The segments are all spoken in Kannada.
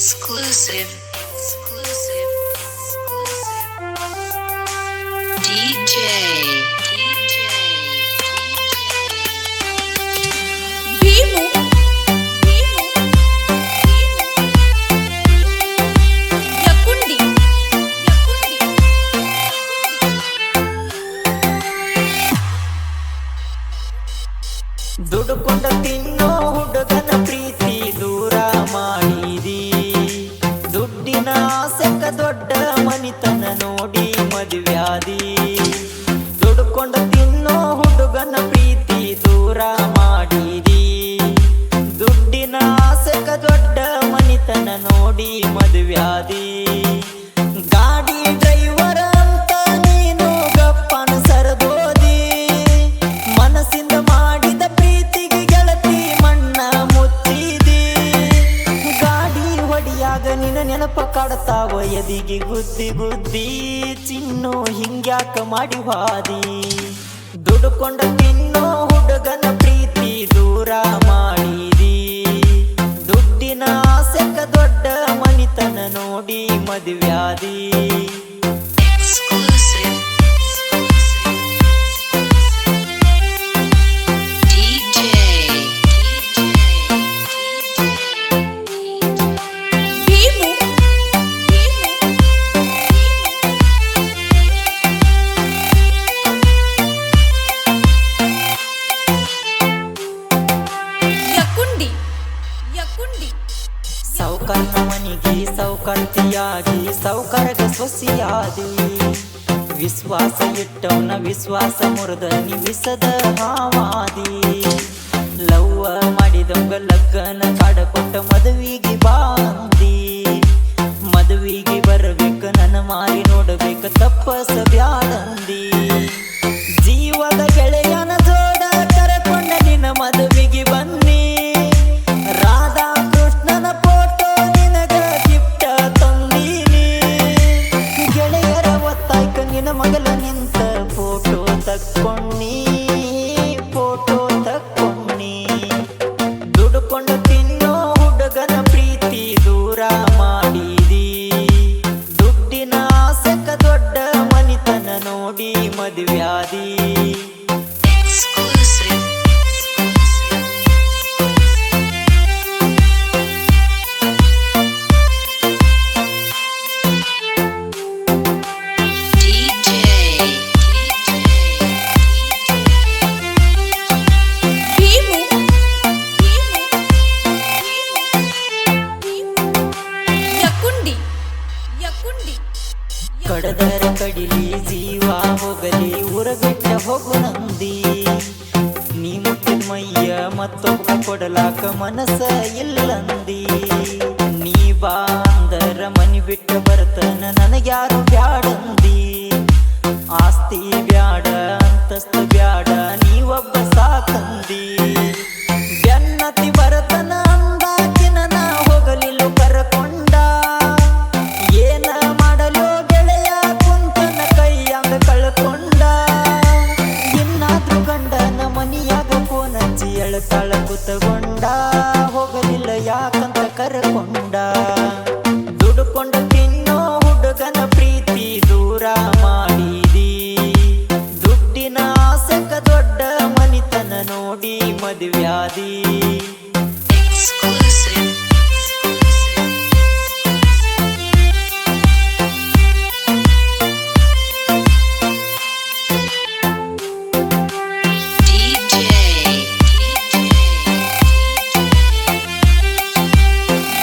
Exclusive. Exclusive. DJ. ಭೀಮು ಯಕುಂಡಿ ದುಡುಕೊಂಡ ತಿನ್ನೋ ಹುಡುಗನ ಪ್ರೀತಿ ದೂರ ಮಾಡಿದಿ. ದುಡ್ಡಿನ ಆಸೆಕ್ಕ ದೊಡ್ಡ ಮನಿತನ ನೋಡಿ ಮದುವ್ಯಾದಿ. ದುಡುಕೊಂಡ ತಿನ್ನೋ ಹುಡುಗನ ಪ್ರೀತಿ ದೂರ ಮಾಡಿದಿ. ದುಡ್ಡಿನ ಆಸೆಕ್ಕ ದೊಡ್ಡ ಮನಿತನ ನೋಡಿ ಮದುವ್ಯಾದಿ. ಗಾಡಿ ಡ್ರೈವರ್ ಅಂತ ನೀನು ಗಪ್ಪನ ಸರದೋದಿ. ಮನಸ್ಸಿಂದ ಮಾಡಿದ ಪ್ರೀತಿಗೆ ಗೆಳತಿ ಮಣ್ಣ ಮುಚ್ಚಿದಿ. ಗಾಡಿ ಹೊಡಿಯಾಗ ನಿನ್ನ ನೆನಪ ಕಾಡ್ತಾವ ಎದಿಗೆ ಗುದ್ದಿ ಗುದ್ದಿ. ಚಿನ್ನು ಹಿಂಗ್ಯಾಕ ಮಾಡಿ ಹಾದಿ. ದುಡುಕೊಂಡ ತಿನ್ನೋ ಹುಡುಗನ ಪ್ರೀತಿ ದೂರ ಮಾಡಿದಿ. ದುಡ್ಡಿನ ಆಸೆಕ್ಕ ದೊಡ್ಡ ಮನಿತನ ನೋಡಿ ಮದುವ್ಯಾದಿ. Exclusive. DJ. ಭೀಮು ಯಕುಂಡಿ ಸೌಕರ್ನ ಮನಿಗೆ ಸೌಕರ್ತಿಯಾಗಿ ಸೌಕರ್ಗ ಸೊಸಿಯಾದಿ. ವಿಶ್ವಾಸ ಇಟ್ಟವನ ವಿಶ್ವಾಸ ಮುರಿದ ನಿವಿಸದ ಹಾವಾದಿ. ಲವ್ವ ಮಾಡಿದವಂಗ ಲಗ್ಗನ ಕಾಡಕೊಟ್ಟ ಮದುವಿಗೆ ಬಾಂದಿ. ಮದುವಿಗೆ ಬರಬೇಕು ನನ್ನ ಮಾರಿ ನೋಡಬೇಕು ತಪ್ಪಸ ಬ್ಯಾಡಂದಿ. ಜೀವದ ಗೆಳೆಯನ ಜೋಡ ಕರಕೊಂಡ ನಿನ್ನ ಮದುವಿಗೆ ಬನ್ನಿ. ರಾಧಾ ಕೃಷ್ಣನ ಫೋಟೋ ನಿನಗ ಗಿಫ್ಟ ತಂದೀನಿ. ಗೆಳೆಯರ ಒತ್ತಾಯ್ಕ ನಿನ್ನ ಮಗಲ ನಿಂತ ಫೋಟೋ ತಕ್ಕೊಂಡಿ. ಫೋಟೋ ತಕ್ಕೊಂಡಿ. ದುಡುಕೊಂಡ ತಿನ್ನೋ ಹುಡುಗನ ಪ್ರೀತಿ ದೂರ ಮಾಡಿದಿ. ದುಡ್ಡಿನ ಆಸೆಕ್ಕ ದೊಡ್ಡ ಮನಿತನ ನೋಡಿ ಮದುವ್ಯಾದಿ. Exclusive. DJ. ಭೀಮು ಯಕುಂಡಿ ಕಡದರ ಕಡಿಲಿ ಜೀವ ಹೋಗಲಿ ಊರ ಬಿಟ್ಟ ಹೋಗು ನಂದಿ. ನೀ ಮುಟ್ಟಿದ ಮೈಯ ಮತ್ತೊಬ್ಬ ಕೊಡಲಾಕ ಮನಸ್ಸ ಇಲ್ಲಂದಿ. ನೀ ಬಾ ಅಂದರ ಮನಿ ಬಿಟ್ಟ ಬರ್ತನ ನನಗ್ಯಾರು ಬ್ಯಾಡಂದಿ. ಆಸ್ತಿ ಬ್ಯಾಡ ಅಂತಸ್ತು ಬ್ಯಾಡ ನೀವೊಬ್ಬ ಸಾಕಂದಿ. ಬೆನ್ನತಿ ಬರತನ ಅಂದಾಕಿನ ನಾ ಹೋಗಲಿಲ್ಲ ಕರಕೊಂಡ. ಏನ ಮಾಡಲು ಗೆಳೆಯ ಕುಂತನ ಕೈಯಂಗ ಕಳ್ಕೊಂಡ. ಇನ್ನಾದ್ರೂ ಗಂಡನ ಮನಿಯಾಗ ಫೋನ್ ಹಚ್ಚಿ ಎಳತಾಳ ಕುತಗೊಂಡ. ಹೋಗಲಿಲ್ಲ ಯಾಕಂತ ಕರಕೊಂಡ. ದುಡುಕೊಂಡ ತಿನ್ನೋ ಹುಡುಗನ ಪ್ರೀತಿ ದೂರ ಮಾಡಿದಿ. ದುಡ್ಡಿನ ಆಸೆಕ್ಕ ದೊಡ್ಡ ಮನಿತನ ನೋಡಿ ಮದುವ್ಯಾದಿ. Exclusive. DJ.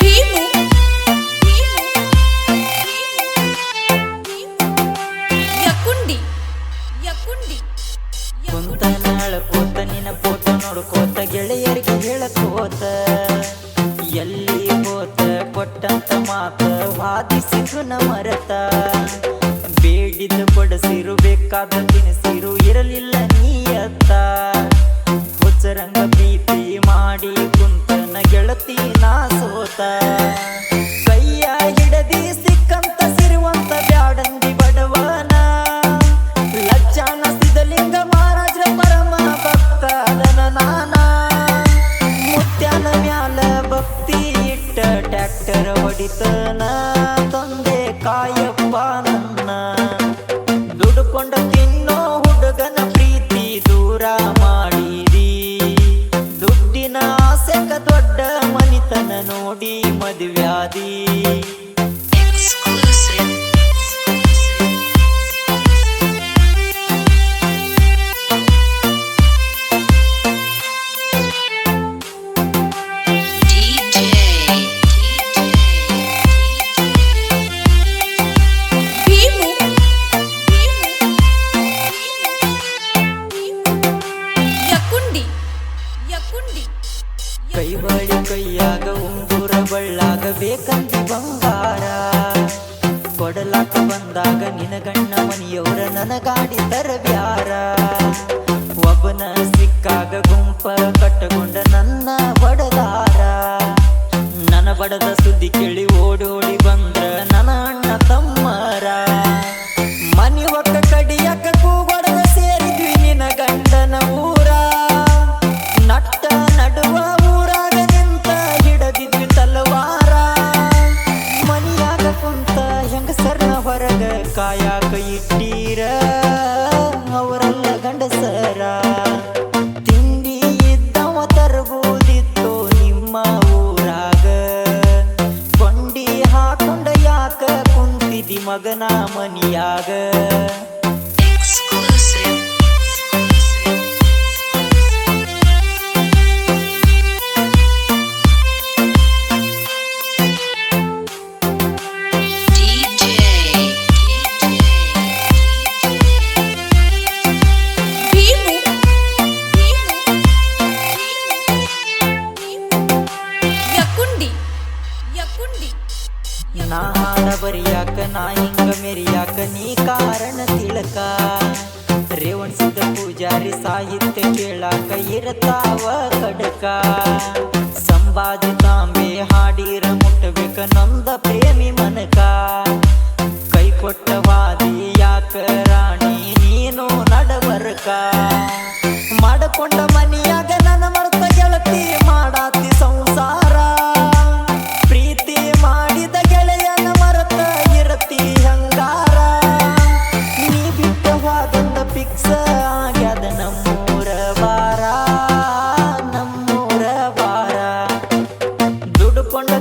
ಭೀಮು ಯಕುಂಡಿ ಕುಂತ ನಾಳಕೋತ ನಿನ್ನ ಫೋಟೋ ನೋಡ್ಕೋತ ಗೆಳೆಯರಿಗೆ ಹೇಳಕೋತ. ಎಲ್ಲಿ ಹೋತ ಕೊಟ್ಟಂತ ಮಾತ ವಾದಿಸಿದ್ರು ನ ಮರತ. ಬೇಡಿದ ಕೊಡಸಿರು ಬೇಕಾದ ತಿನಿಸಿರು ಇರಲಿಲ್ಲ ನೀಯತ್ತ. ಹುಚ್ಚರಂಗ ಪ್ರೀತಿ ಮಾಡಿ ಕುಂತನ ಗೆಳತಿ ನಾ ಸೋತ. ಕೈಯ ಹಿಡದಿ ಸಿಕ್ಕಂತ ಸಿರುವಂತ ಬ್ಯಾಡಂದಿ ಬಡವನ. ಲಜ್ಜಾನ ಸಿದ್ಧಲಿಂಗ ಮಹಾರಾಜ್ರ ಪರಮ ಭಕ್ತದನ ನಾನ. ಮುತ್ಯಾನ ಮ್ಯಾಲ ಭಕ್ತಿ ಇಟ್ಟ ಟ್ಯಾಕ್ಟರ್ ಹೊಡಿ ಬಡಿತನ ತಂದೆ ಕಾಯಪ್ಪ ನನ್ನ ದುಡ್ಕೊಂಡ ತಿನ್ನೋ ಹುಡುಗನ ಪ್ರೀತಿ ದೂರ ಮಾಡಿದಿ ದುಡ್ಡಿನ ಆಸೆಗ ದೊಡ್ಡ ಮನಿತನ ನೋಡಿ ಮದುವ್ಯಾದಿ exclusive. DJ. ಭೀಮು ಯಕುಂಡಿ ಯಕುಂಡಿ ಕೈ ಬಳಿ ಕೈಯಾಗ ಉಂಗುರ ಬಳ್ಳಾಗ ಬೇಕಂತ ಬಂಗಾರ ಕೊಡಲಾಕ ಬಂದಾಗ ನಿನ ಗಣ್ಣ ಮನಿಯವ್ರ ನನಗಾಡಿ ತರಬ್ಯಾರ ಒಬ್ಬನ ಸಿಕ್ಕಾಗ ಗುಂಪ ಕಟ್ಟಗೊಂಡ ನನ್ನ ಬಡದಾರ ನನ್ನ ಬಡದ ಸುದ್ದಿ ಕೇಳಿ ಓಡೋಡಿ ಬಂದ್ರ ನನ್ನ ಅಣ್ಣ ತಮ್ಮರ ಮನಿ ಒಕ್ಕ ಕಡಿಯಕ ಕೂಗೊಡದ ಸೇರಿದ್ವಿ ನಿನ ಗಂಡನ ಊರ ನಟ್ಟ ನಡುವ ಊರಾಗ ನಿಂತ ಹಿಡದಿದ್ವಿ ತಲವಾರ ಮನಿಯಾಗ ಕುಂತ ಹೆಂಗಸರ್ನ ಹೊರಗ ಕಾಯಾಕ ಇಟ್ಟೀರ ಅವರಲ್ಲ ಗಂಡಸರ ತಿಂಡಿ ಇದ್ದವ ತರಬಹುದಿತ್ತು ನಿಮ್ಮ ಊರಾಗ ಕೊಂಡಿ ಹಾಕೊಂಡ ಯಾಕ ಕುಂತಿದಿ ಮಗನ ಮನಿಯಾಗ Exclusive. DJ. ಭೀಮು ಯಕುಂಡಿ ಯಕುಂಡಿ ನಾ ಹಾಡ ಬರಿಯಾಕ ನಾ ಹಿಂಗ ಮೆರಿಯಾಕ ನೀ ಕಾರಣ ತಿಳಕ ರೇವಣ್ ಸಿದ್ಧ ಪೂಜಾರಿ ಸಾಹಿತ್ಯ ಕೇಳಾಕ ಇರತಾವ ಕಡಕ ಸಂಭಾಜಿ ತಾಂಬೆ ಹಾಡಿರ ಮುಟ್ಟಬೇಕ ನೊಂದ ಪ್ರೇಮಿ ಮನಕ ಕೈ ಕೊಟ್ಟವಾದಿ ಯಾಕ ರಾಣಿ ನೀನು ನಡಬರ್ಕ ಮಾಡಕೊಂಡ ಮನಿಯಾಗ ನನ್ನ ಮರ್ತ ಗೆಳತಿ ಮಾಡಾತಿ ಸಂಸಾರ ಪ್ರೀತಿ ಮಾಡಿದ ಗೆಳೆಯನ ಮರತ ಇರತಿ ಹಂಗಾರ ನೀ ಬಿಟ್ಟವಾಗಂದ ಫಿಕ್ಸ್ ಆಗ್ಯದ ನಮ್ಮೂರ ಬಾರ ದುಡ್ಕೊಂಡ